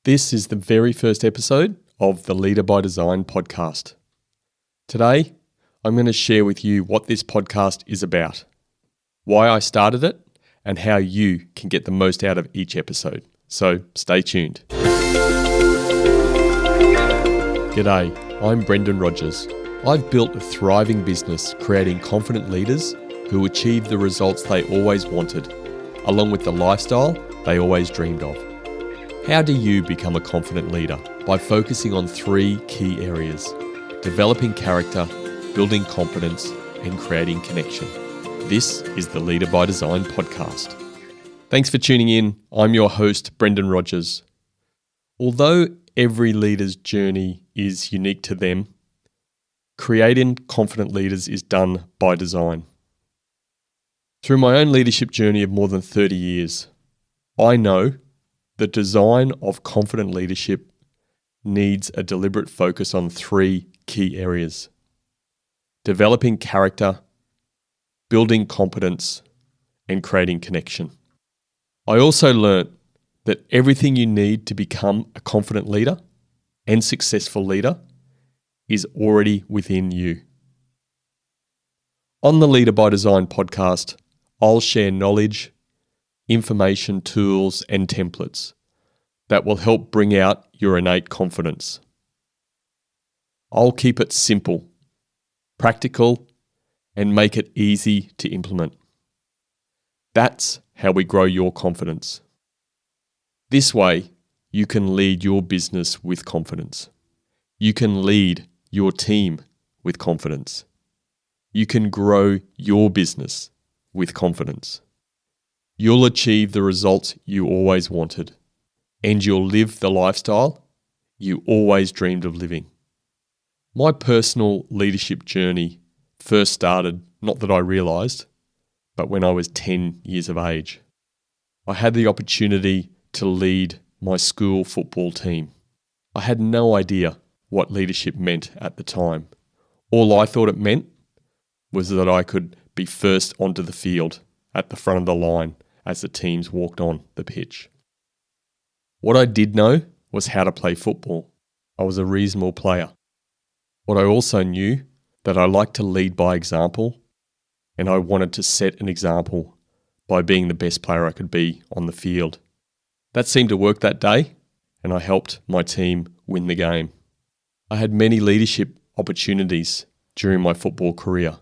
This is the very first episode of the Leader by Design podcast. Today, I'm going to share with you what this podcast is about, why I started it, and how you can get the most out of each episode. So stay tuned. G'day, I'm Brendan Rogers. I've built a thriving business creating confident leaders who achieve the results they always wanted, along with the lifestyle they always dreamed of. How do you become a confident leader? By focusing on three key areas: developing character, building competence, and creating connection. This is the Leader by Design podcast. Thanks for tuning in. I'm your host, Brendan Rogers. Although every leader's journey is unique to them, creating confident leaders is done by design. Through my own leadership journey of more than 30 years, I know the design of confident leadership needs a deliberate focus on three key areas: developing character, building competence, and creating connection. I also learnt that everything you need to become a confident leader and successful leader is already within you. On the Leader by Design podcast, I'll share knowledge, information, tools, and templates that will help bring out your innate confidence. I'll keep it simple, practical, and make it easy to implement. That's how we grow your confidence. This way, you can lead your business with confidence. You can lead your team with confidence. You can grow your business with confidence. You'll achieve the results you always wanted, and you'll live the lifestyle you always dreamed of living. My personal leadership journey first started, not that I realised, but when I was 10 years of age. I had the opportunity to lead my school football team. I had no idea what leadership meant at the time. All I thought it meant was that I could be first onto the field at the front of the line as the teams walked on the pitch. What I did know was how to play football. I was a reasonable player. What I also knew, that I liked to lead by example, and I wanted to set an example by being the best player I could be on the field. That seemed to work that day, and I helped my team win the game. I had many leadership opportunities during my football career.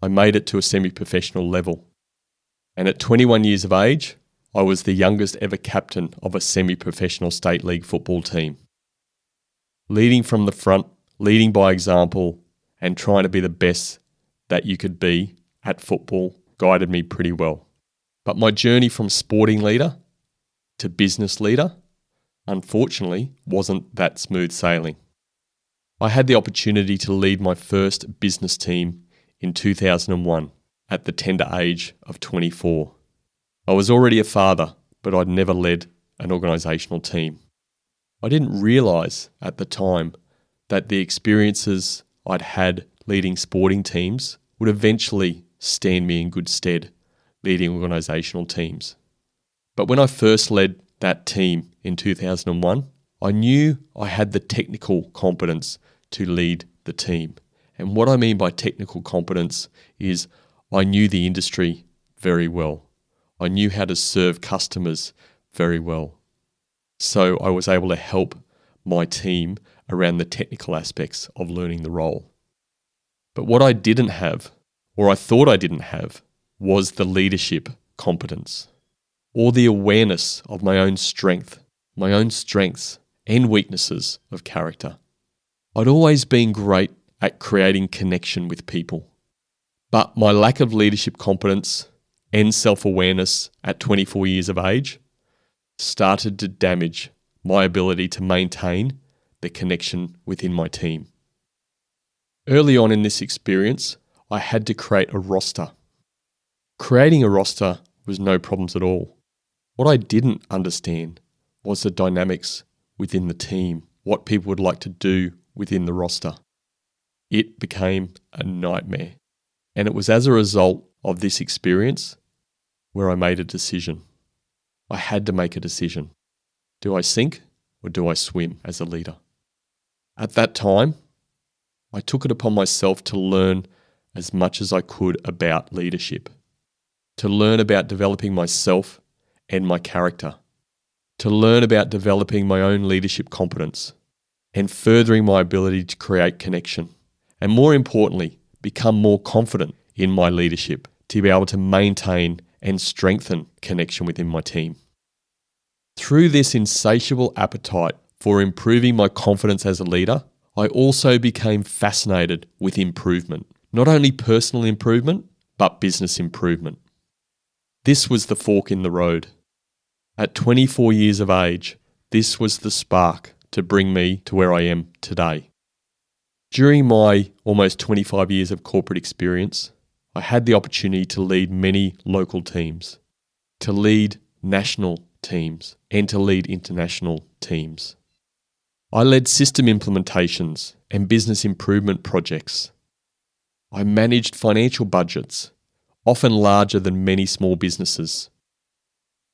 I made it to a semi-professional level. And at 21 years of age, I was the youngest ever captain of a semi-professional state league football team. Leading from the front, leading by example, and trying to be the best that you could be at football guided me pretty well. But my journey from sporting leader to business leader, unfortunately, wasn't that smooth sailing. I had the opportunity to lead my first business team in 2001 at the tender age of 24. I was already a father, but I'd never led an organisational team. I didn't realise at the time that the experiences I'd had leading sporting teams would eventually stand me in good stead leading organisational teams. But when I first led that team in 2001, I knew I had the technical competence to lead the team. And what I mean by technical competence is I knew the industry very well. I knew how to serve customers very well. So I was able to help my team around the technical aspects of learning the role. But what I didn't have, or I thought I didn't have, was the leadership competence, or the awareness of my own strengths and weaknesses of character. I'd always been great at creating connection with people, but my lack of leadership competence and self-awareness at 24 years of age started to damage my ability to maintain the connection within my team. Early on in this experience, I had to create a roster. Creating a roster was no problems at all. What I didn't understand was the dynamics within the team, what people would like to do within the roster. It became a nightmare. And it was as a result of this experience where I made a decision. I had to make a decision. Do I sink or do I swim as a leader? At that time, I took it upon myself to learn as much as I could about leadership, to learn about developing myself and my character, to learn about developing my own leadership competence and furthering my ability to create connection, and more importantly, become more confident in my leadership to be able to maintain and strengthen connection within my team. Through this insatiable appetite for improving my confidence as a leader, I also became fascinated with improvement, not only personal improvement, but business improvement. This was the fork in the road. At 24 years of age, this was the spark to bring me to where I am today. During my almost 25 years of corporate experience, I had the opportunity to lead many local teams, to lead national teams, and to lead international teams. I led system implementations and business improvement projects. I managed financial budgets, often larger than many small businesses.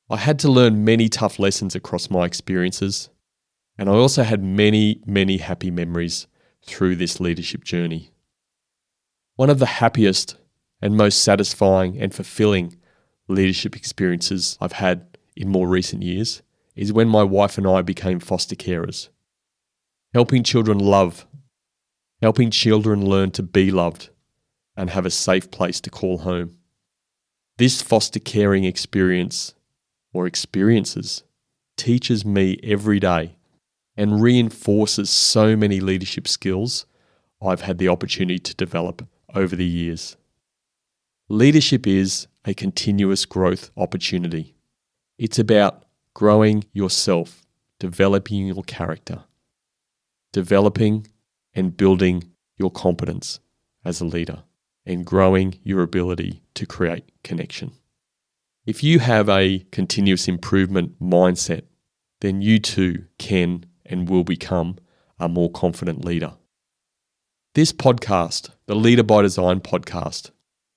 I had to learn many tough lessons across my experiences, and I also had many, many happy memories through this leadership journey. One of the happiest and most satisfying and fulfilling leadership experiences I've had in more recent years is when my wife and I became foster carers. Helping children love, helping children learn to be loved and have a safe place to call home. This foster caring experience or experiences teaches me every day and reinforces so many leadership skills I've had the opportunity to develop over the years. Leadership is a continuous growth opportunity. It's about growing yourself, developing your character, developing and building your competence as a leader, and growing your ability to create connection. If you have a continuous improvement mindset, then you too can and will become a more confident leader. This podcast, the Leader by Design podcast,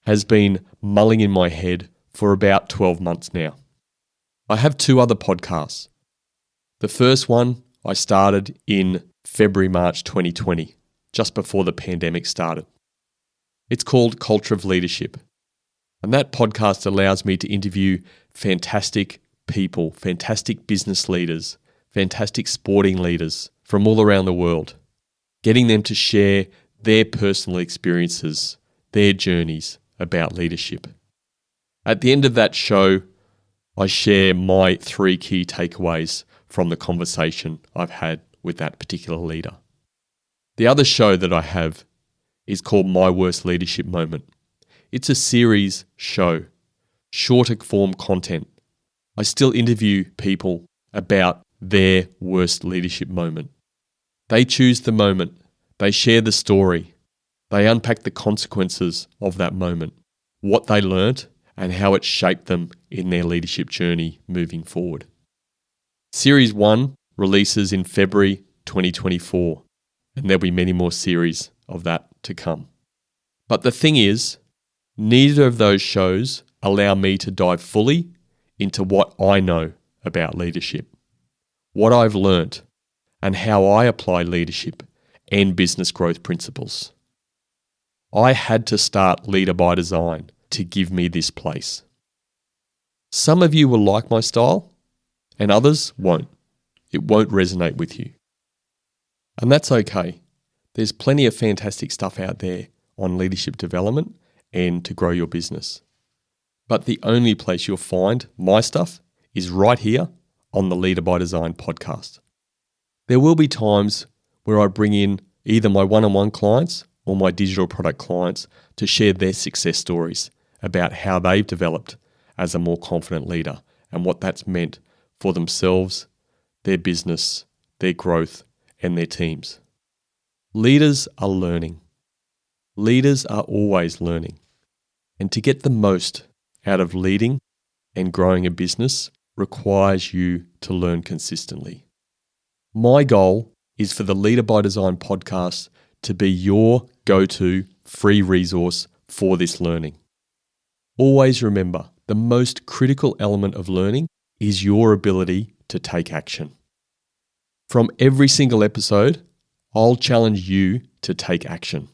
has been mulling in my head for about 12 months now. I have 2 other podcasts. The first one I started in February, March 2020, just before the pandemic started. It's called Culture of Leadership. And that podcast allows me to interview fantastic people, fantastic business leaders, fantastic sporting leaders from all around the world, getting them to share their personal experiences, their journeys about leadership. At the end of that show, I share my 3 key takeaways from the conversation I've had with that particular leader. The other show that I have is called My Worst Leadership Moment. It's a series show, shorter form content. I still interview people about their worst leadership moment. They choose the moment, they share the story, they unpack the consequences of that moment, what they learnt, and how it shaped them in their leadership journey moving forward. Series 1 releases in February 2024, and there'll be many more series of that to come. But the thing is, neither of those shows allow me to dive fully into what I know about leadership, what I've learnt, and how I apply leadership and business growth principles. I had to start Leader by Design to give me this place. Some of you will like my style, and others won't. It won't resonate with you. And that's okay. There's plenty of fantastic stuff out there on leadership development and to grow your business. But the only place you'll find my stuff is right here on the Leader by Design podcast. There will be times where I bring in either my one-on-one clients or my digital product clients to share their success stories about how they've developed as a more confident leader and what that's meant for themselves, their business, their growth, and their teams. Leaders are learning. Leaders are always learning. And to get the most out of leading and growing a business requires you to learn consistently. My goal is for the Leader by Design podcast to be your go-to free resource for this learning. Always remember, the most critical element of learning is your ability to take action. From every single episode, I'll challenge you to take action.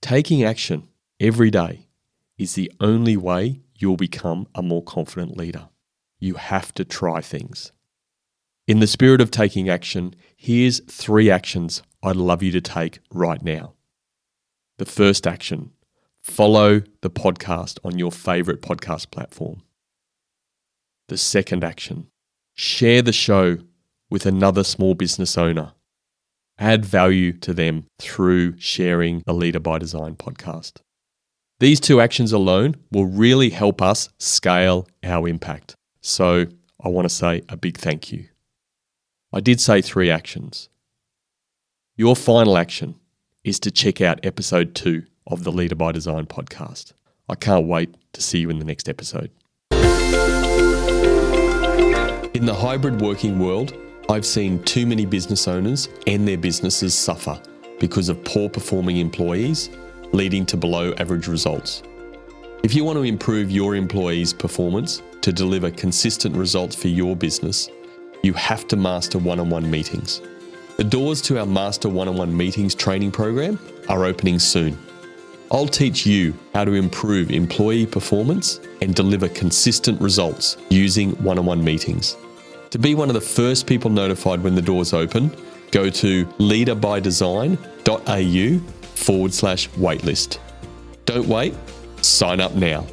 Taking action every day is the only way you'll become a more confident leader. You have to try things. In the spirit of taking action, here's 3 actions I'd love you to take right now. The first action, follow the podcast on your favorite podcast platform. The second action, share the show with another small business owner. Add value to them through sharing the Leader by Design podcast. These 2 actions alone will really help us scale our impact. So I want to say a big thank you. I did say 3 actions. Your final action is to check out episode 2 of the Leader by Design podcast. I can't wait to see you in the next episode. In the hybrid working world, I've seen too many business owners and their businesses suffer because of poor performing employees, leading to below average results. If you want to improve your employees' performance to deliver consistent results for your business, you have to master one-on-one meetings. The doors to our Master One-on-One Meetings training program are opening soon. I'll teach you how to improve employee performance and deliver consistent results using one-on-one meetings. To be one of the first people notified when the doors open, go to leaderbydesign.au/waitlist. Don't wait, sign up now.